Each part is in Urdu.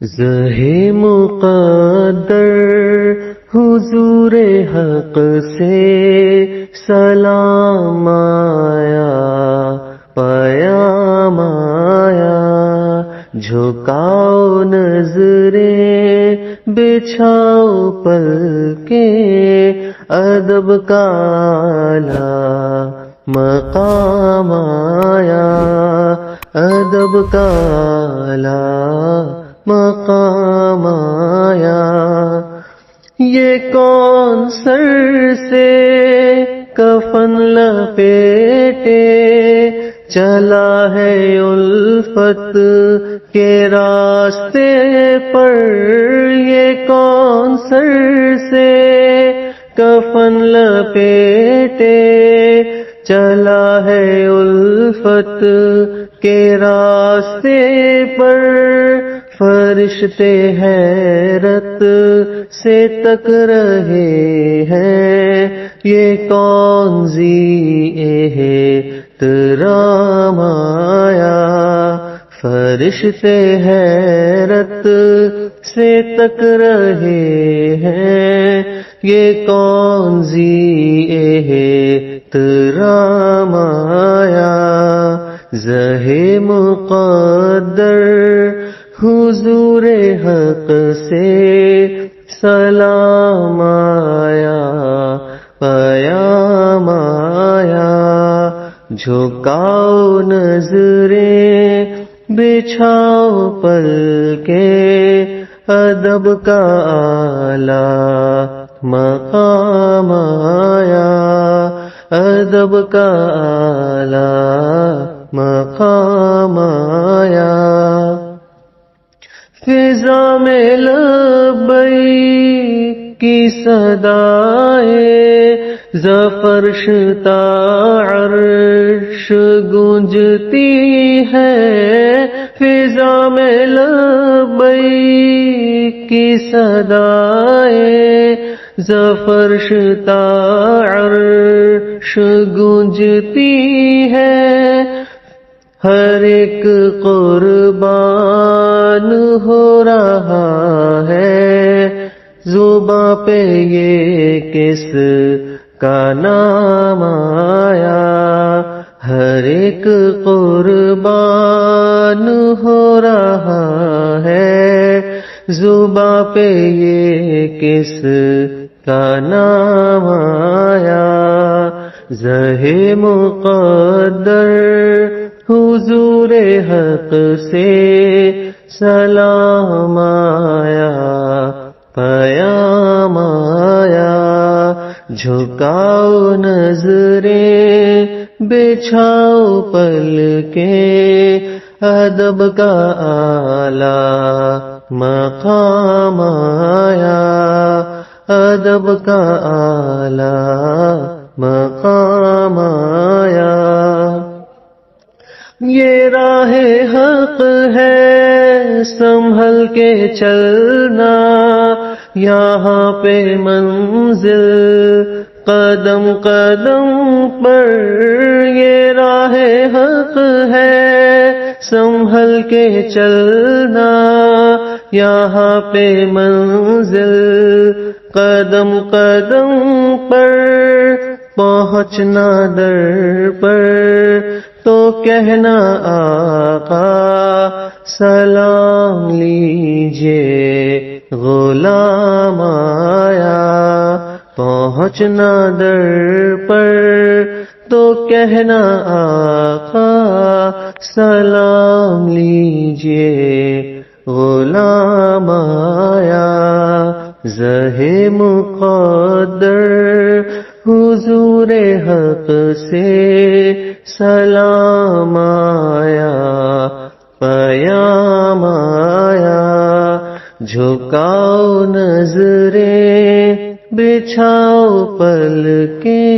زہ مقدر حضور حق سے سلام آیا، پیام آیا، جھکاؤ نظریں بچھاؤ پلکیں، ادب کا اعلیٰ مقام آیا، ادب کا اعلیٰ مقام آیا۔ یہ کون سر سے کفن لپیٹے چلا ہے الفت کے راستے پر، یہ کون سر سے کفن لپیٹے چلا ہے الفت کے راستے پر، فرشتے حیرت سے تک رہے ہیں، یہ کون ذی احترام آیا، فرشتے حیرت سے تک رہے ہیں، یہ کون ذی احترام آیا۔ زہ مقدر حضور حق سے سلام آیا، پیام آیا، جھکاؤ نظریں بچھاؤ پلکیں، ادب کا اعلیٰ مقام آیا، ادب کا اعلیٰ مقام آیا۔ فضا میں لبیک کی صدائے ظفر شتا عرش گونجتی ہے، فضا میں لبیک کی صدائے ظفر شتا عرش گونجتی ہے، ہر ایک قربان ہو رہا ہے، زباں پہ یہ کس کا نام آیا، ہر ایک قربان ہو رہا ہے، زباں پہ یہ کس کا نام آیا۔ زہ مقدر حضور حق سے سلام آیا، پیام آیا، جھکاؤ نظریں بچھاؤ پلکیں، ادب کا اعلیٰ مقام آیا، ادب کا اعلیٰ مقام آیا۔ یہ راہ حق ہے سنبھل کے چلنا، یہاں پہ منزل قدم قدم پر، یہ راہ حق ہے سنبھل کے چلنا، یہاں پہ منزل قدم قدم پر، پہنچنا در پر تو کہنا آقا سلام لیجئے غلام آیا، پہنچنا در پر تو کہنا آقا سلام لیجئے غلام آیا۔ زہ مقدر حضور حق سے سلام آیا، پیام آیا، جھکاؤ نظریں بچھاؤ پلکیں،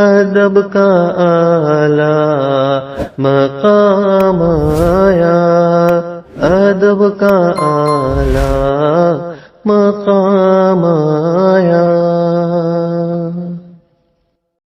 ادب کا اعلیٰ مقام آیا، ادب کا اعلیٰ مقام آیا۔